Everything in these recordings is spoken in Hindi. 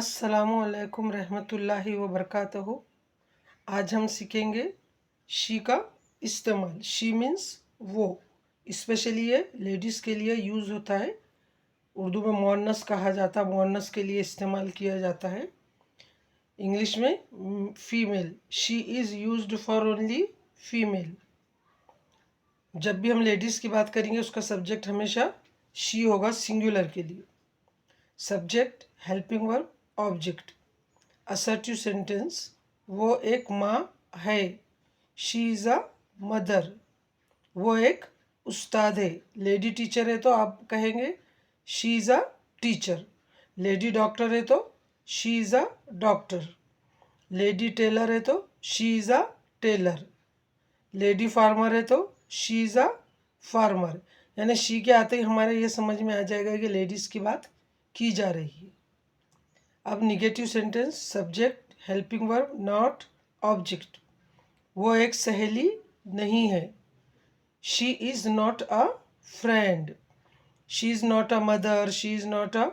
अस्सलामुअलैकुम रहमतुल्लाहि व बरकातहू। आज हम सीखेंगे शी का इस्तेमाल। शी मीन्स वो, स्पेशली ये लेडीज़ के लिए यूज़ होता है। उर्दू में मुअन्नस कहा जाता है, मुअन्नस के लिए इस्तेमाल किया जाता है। इंग्लिश में female, she is used for only female. जब भी हम लेडीज़ की बात करेंगे उसका सब्जेक्ट हमेशा शी होगा, सिंगुलर के लिए। Subject, helping verb, object. Assertive sentence, वो एक माँ है, शी इज़ अ मदर। वो एक उस्ताद है, लेडी टीचर है तो आप कहेंगे she is a teacher. Lady doctor है तो she is a doctor. Lady tailor है तो she is a tailor. Lady farmer है तो शी इज़ अ फार्मर। यानी शी के आते ही हमारे ये समझ में आ जाएगा कि लेडीज़ की बात की जा रही है। अब negative sentence, subject, helping verb, not, object. वो एक सहेली नहीं है, she is not a friend. She is not a mother, she is not a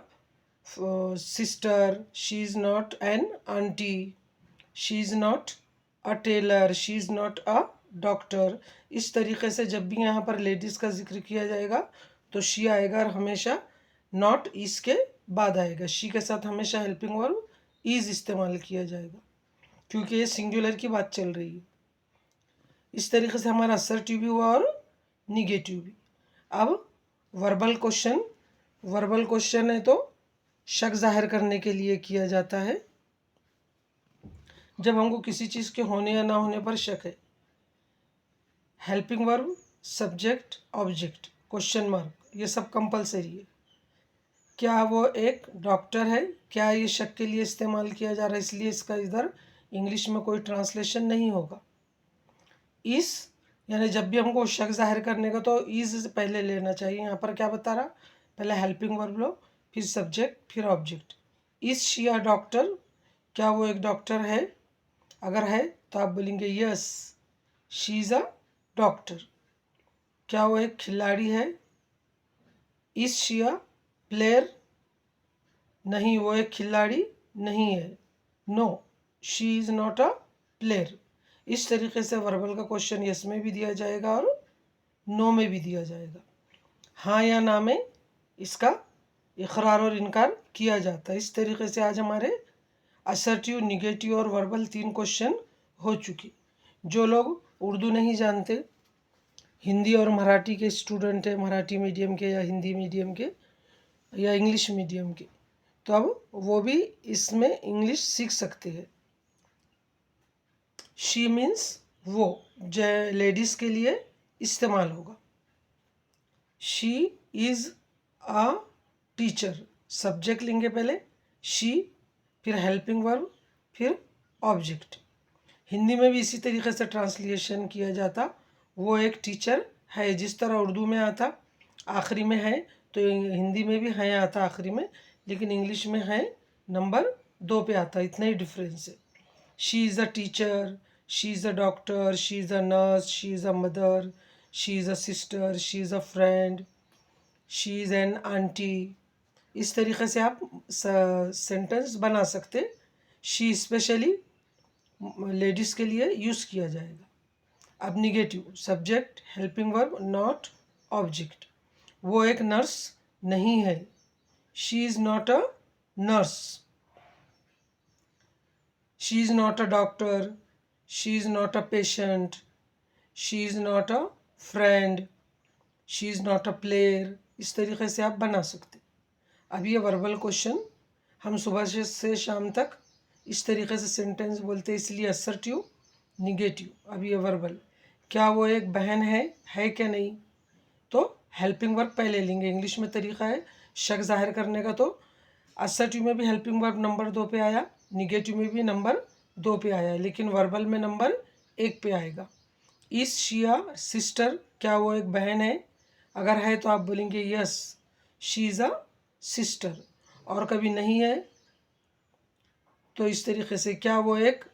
sister, she is not an aunty, she is not a tailor, she is not a doctor. इस तरीके से जब भी यहाँ पर लेडीज़ का जिक्र किया जाएगा तो शी आएगा और हमेशा नॉट इसके बाद आएगा। शी के साथ हमेशा हेल्पिंग वर्ब इज़ इस्तेमाल किया जाएगा क्योंकि ये सिंगुलर की बात चल रही है। इस तरीके से हमारा असर्टिव भी हुआ और निगेटिव भी। अब वर्बल क्वेश्चन। वर्बल क्वेश्चन है तो शक जाहिर करने के लिए किया जाता है। जब हमको किसी चीज़ के होने या ना होने पर शक है। Helping verb, subject, object, question mark, ये सब कंपलसरी है। क्या वो एक डॉक्टर है, क्या ये शक के लिए इस्तेमाल किया जा रहा है, इसलिए इसका इधर इंग्लिश में कोई ट्रांसलेशन नहीं होगा। इस यानी जब भी हमको शक जाहिर करने का तो इज़ पहले लेना चाहिए। यहाँ पर क्या बता रहा, पहले हेल्पिंग वर्ब लो, फिर सब्जेक्ट, फिर object. Is she a doctor, क्या वो एक डॉक्टर है? अगर है तो आप बोलेंगे yes she is a doctor. क्या वो एक खिलाड़ी है? इज़ शी अ प्लेयर, नहीं वो एक खिलाड़ी नहीं है। No she is not a player. इस तरीके से वर्बल का क्वेश्चन यस में भी दिया जाएगा और नो में भी दिया जाएगा। हाँ या ना में इसका इकरार और इनकार किया जाता है। इस तरीके से आज हमारे असर्टिव, निगेटिव और वर्बल 3 क्वेश्चन हो चुके। जो लोग उर्दू नहीं जानते, हिंदी और मराठी के स्टूडेंट हैं, मराठी मीडियम के या हिंदी मीडियम के या इंग्लिश मीडियम के, तो अब वो भी इसमें इंग्लिश सीख सकते हैं। शी मीन्स वो, जो लेडीज़ के लिए इस्तेमाल होगा। She is a teacher, subject लेंगे पहले शी, फिर हेल्पिंग वर्ब, फिर ऑब्जेक्ट। हिंदी में भी इसी तरीके से ट्रांसलेशन किया जाता, वो एक टीचर है। जिस तरह उर्दू में आता आखिरी में है, तो हिंदी में भी है आता आखिरी में, लेकिन इंग्लिश में है नंबर 2 पे आता। इतना ही डिफरेंस है। She is a teacher, she is a doctor, she is a nurse, she is a mother, she is a sister, she is a friend, she is an aunty. इस तरीके से आप सेंटेंस बना सकते। शी स्पेशली लेडीज़ के लिए यूज़ किया जाएगा। अब negative, subject, helping verb, not, object. वो एक नर्स नहीं है, she is not a nurse. She is not a doctor, she is not a patient, she is not a friend, she is not a player. इस तरीके से आप बना सकते। अब ये वर्बल क्वेश्चन हम सुबह से शाम तक इस तरीके से सेंटेंस बोलते हैं, इसलिए असर्टिव, निगेटिव। अब ये वर्बल, क्या वो एक बहन है क्या नहीं, तो हेल्पिंग वर्ब पहले लेंगे। इंग्लिश में तरीका है शक जाहिर करने का, तो असर्टिव में भी हेल्पिंग वर्ब नंबर 2 पे आया, निगेटिव में भी नंबर 2 पे आया, लेकिन वर्बल में नंबर 1 पे आएगा। इस शिया सिस्टर, क्या वो एक बहन है? अगर है तो आप बोलेंगे yes she is a sister. और कभी नहीं है तो इस तरीके से, क्या वो एक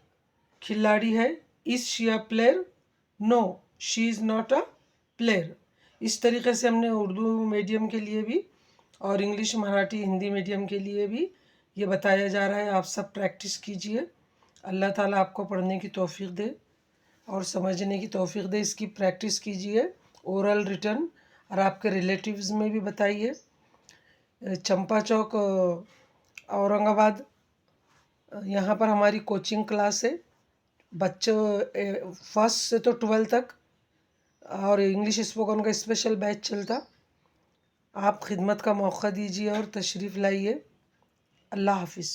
खिलाड़ी है? Is she a player? No she is not a player. इस तरीके से हमने उर्दू मीडियम के लिए भी और इंग्लिश, मराठी, हिंदी मीडियम के लिए भी ये बताया जा रहा है, आप सब प्रैक्टिस कीजिए। अल्लाह ताला आपको पढ़ने की तौफीक दे और समझने की तौफीक दे। इसकी प्रैक्टिस कीजिए, ओरल रिटर्न, और आपके रिलेटिव्स में भी बताइए। चंपा चौक औरंगाबाद, यहाँ पर हमारी कोचिंग क्लास है, बच्चों फर्स्ट से तो 12 तक, और इंग्लिश स्पोकन का स्पेशल बैच चलता। आप खिदमत का मौका दीजिए और तशरीफ़ लाइए। अल्लाह हाफिज़।